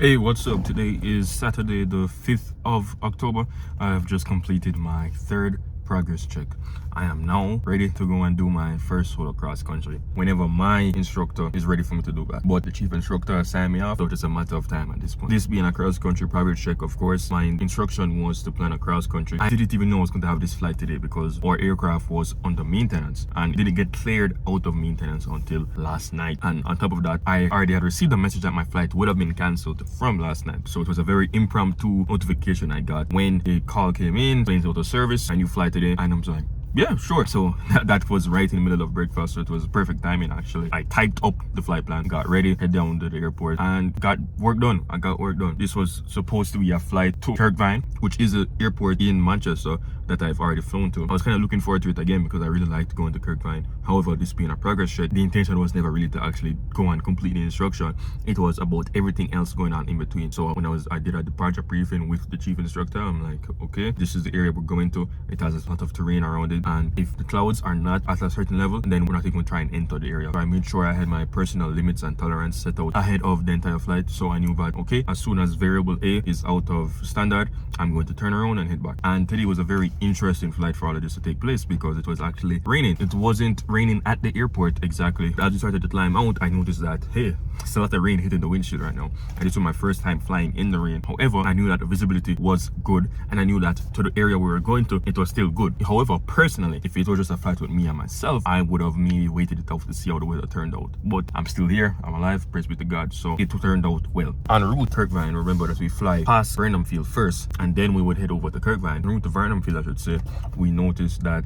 Hey, what's up? Today is Saturday, the 5th of October. I have just completed my third progress check. I am now ready to go and do my first solo cross country whenever my instructor is ready for me to do that. But the chief instructor assigned me off, so it's a matter of time at this point. This being a cross country progress check, of course, my instruction was to plan a cross country. I didn't even know I was going to have this flight today because our aircraft was under maintenance and didn't get cleared out of maintenance until last night. And on top of that, I already had received a message that my flight would have been cancelled from last night. So it was a very impromptu notification I got when the call came in, planes out of service, and you fly today, and I'm like, yeah, sure. So that was right in the middle of breakfast, so it was perfect timing actually. I typed up the flight plan, got ready, head down to the airport, and got work done. I got work done. This was supposed to be a flight to Kirkvine, which is an airport in Manchester that I've already flown to. I was kind of looking forward to it again because I really liked going to Kirkvine. However, this being a progress check, the intention was never really to actually go and complete the instruction. It was about everything else going on in between. So when I did a departure briefing with the chief instructor, I'm like, okay, this is the area we're going to. It has a lot of terrain around it, and if the clouds are not at a certain level, then we're not even going to try and enter the area. So I made sure I had my personal limits and tolerance set out ahead of the entire flight, so I knew that, okay, as soon as variable A is out of standard, I'm going to turn around and head back. And today was a very interesting flight for all of this to take place because it was actually raining. It wasn't raining at the airport exactly. As we started to climb out, I noticed that, hey, it's a lot of rain hitting the windshield right now. And this was my first time flying in the rain. However, I knew that the visibility was good, and I knew that to the area we were going to, it was still good. However, personally, if it was just a flight with me and myself, I would have maybe waited it out to see how the weather turned out. But I'm still here, I'm alive, praise be to God. So it turned out well. En route to Kirkvine, remember that we fly past Burnham Field first, and then we would head over to Kirkvine. En route to Burnham Field, I should say, we noticed that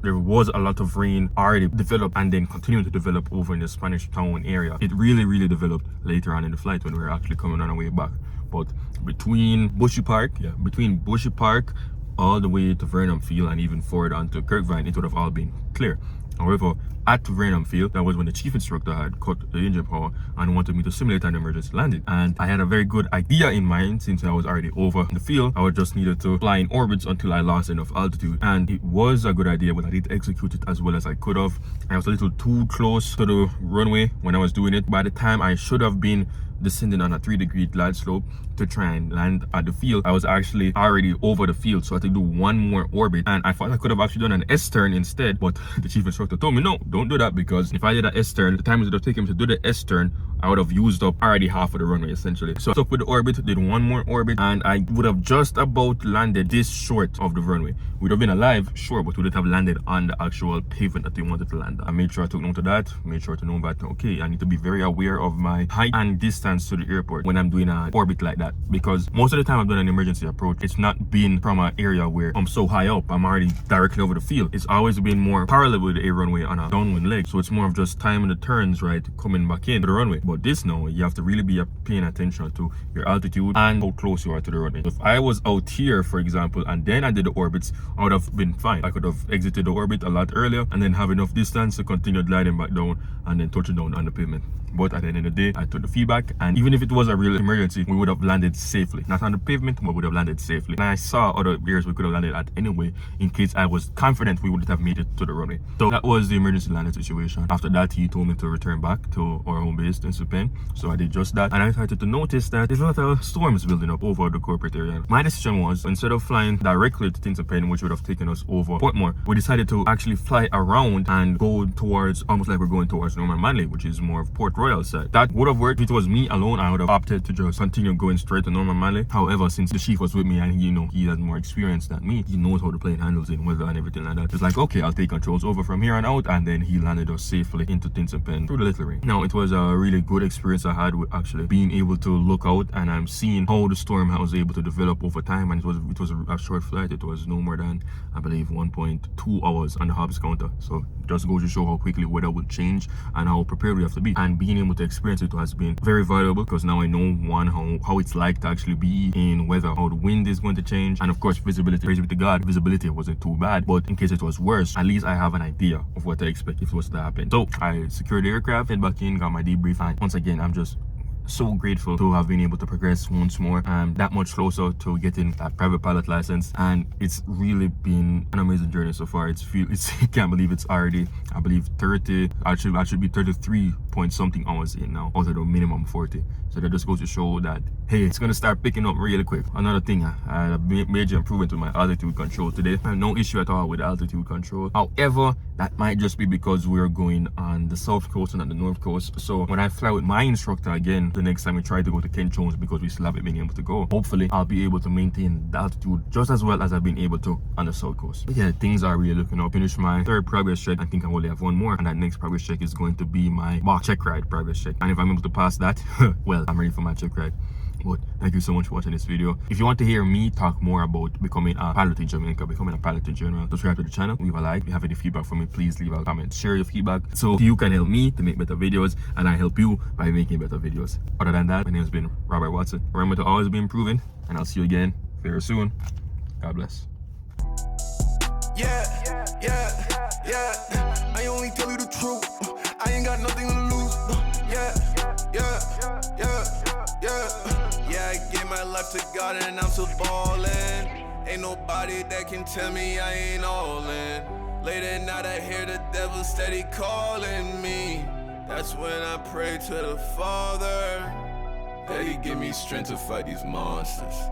there was a lot of rain already developed and then continuing to develop over in the Spanish Town area. It really developed later on in the flight when we were actually coming on our way back. But between Bushy Park all the way to Vernon Field and even forward onto Kirkvine, it would have all been clear. However, at Vernon Field, that was when the chief instructor had cut the engine power and wanted me to simulate an emergency landing. And I had a very good idea in mind since I was already over the field. I would just needed to fly in orbits until I lost enough altitude. And it was a good idea, but I didn't execute it as well as I could have. I was a little too close to the runway when I was doing it. By the time I should have been descending on a 3-degree glide slope to try and land at the field, I was actually already over the field, so I had to do one more orbit, and I thought I could have actually done an S-turn instead, but the chief instructor told me, no, don't do that, because if I did an S-turn, the time it would have taken me to do the S-turn, I would have used up already half of the runway essentially. So I stuck with the orbit, did one more orbit, and I would have just about landed this short of the runway. We'd have been alive, sure, but we would have landed on the actual pavement that they wanted to land on. I made sure I took note of that, made sure to know that, okay, I need to be very aware of my height and distance to the airport when I'm doing an orbit like that, because most of the time I've done an emergency approach, it's not been from an area where I'm so high up, I'm already directly over the field. It's always been more parallel with the air runway on a downwind leg, so it's more of just timing the turns right, coming back into the runway. But this now, you have to really be paying attention to your altitude and how close you are to the runway. If I was out here, for example, and then I did the orbits, I would have been fine. I could have exited the orbit a lot earlier and then have enough distance to continue gliding back down and then touching down on the pavement. But at the end of the day, I took the feedback, and even if it was a real emergency, we would have landed safely. Not on the pavement, but we would have landed safely. And I saw other areas we could have landed at anyway, in case I was confident we would have made it to the runway. So that was the emergency landing situation. After that, he told me to return back to our home base in Spain. So I did just that, and I started to notice that there's a lot of storms building up over the corporate area. My decision was, instead of flying directly to Tinsapen, which would have taken us over Portmore, we decided to actually fly around and go towards, almost like we're going towards Norman Manley, which is more of Port Royal side. That would have worked if it was me alone. I would have opted to just continue going straight to Norman Manley. However, since the chief was with me and he has more experience than me, he knows how the plane handles in weather and everything like that. It's like, okay, I'll take controls over from here on out, and then he landed us safely into Tinsapen through the little rain. Now, it was a really good experience I had with actually being able to look out, and I'm seeing how the storm was able to develop over time, and it was a short flight. It was no more than, I believe, 1.2 hours on the Hobbs counter. So just goes to show how quickly weather will change and how prepared we have to be. And being able to experience it has been very valuable, because now I know, one, how it's like to actually be in weather, how the wind is going to change, and of course visibility. Praise be to God, visibility wasn't too bad, but in case it was worse, at least I have an idea of what to expect if it was to happen. So I secured the aircraft, head back in, got my debrief, and once again, I'm just so grateful to have been able to progress once more and that much closer to getting that private pilot license. And it's really been an amazing journey so far. It's I can't believe it's already, I believe 30, I should be 33 point something hours in now out of the minimum 40. So that just goes to show that, hey, it's gonna start picking up really quick. Another thing, I had a major improvement with my altitude control today. I have no issue at all with altitude control. However, that might just be because we're going on the south coast and not the north coast. So when I fly with my instructor again, the next time we try to go to Ken Jones, because we still haven't been able to go, hopefully I'll be able to maintain the altitude just as well as I've been able to on the south coast. But yeah, things are really looking up. Finish my third progress check. I think I only have one more, and that next progress check is going to be my mock check ride progress check. And if I'm able to pass that, well, I'm ready for my check ride. But thank you so much for watching this video. If you want to hear me talk more about becoming a pilot in Jamaica, becoming a pilot in general, subscribe to the channel, leave a like. If you have any feedback for me, please leave a comment, share your feedback, so you can help me to make better videos and I help you by making better videos. Other than that, my name has been Robert Watson. Remember to always be improving, and I'll see you again very soon. God bless. Yeah. I only tell you the truth. I ain't got nothing to lose. Yeah, I gave my life to God and I'm still ballin'. Ain't nobody that can tell me I ain't all in. Late at night I hear the devil steady calling me. That's when I pray to the Father that He give me strength to fight these monsters.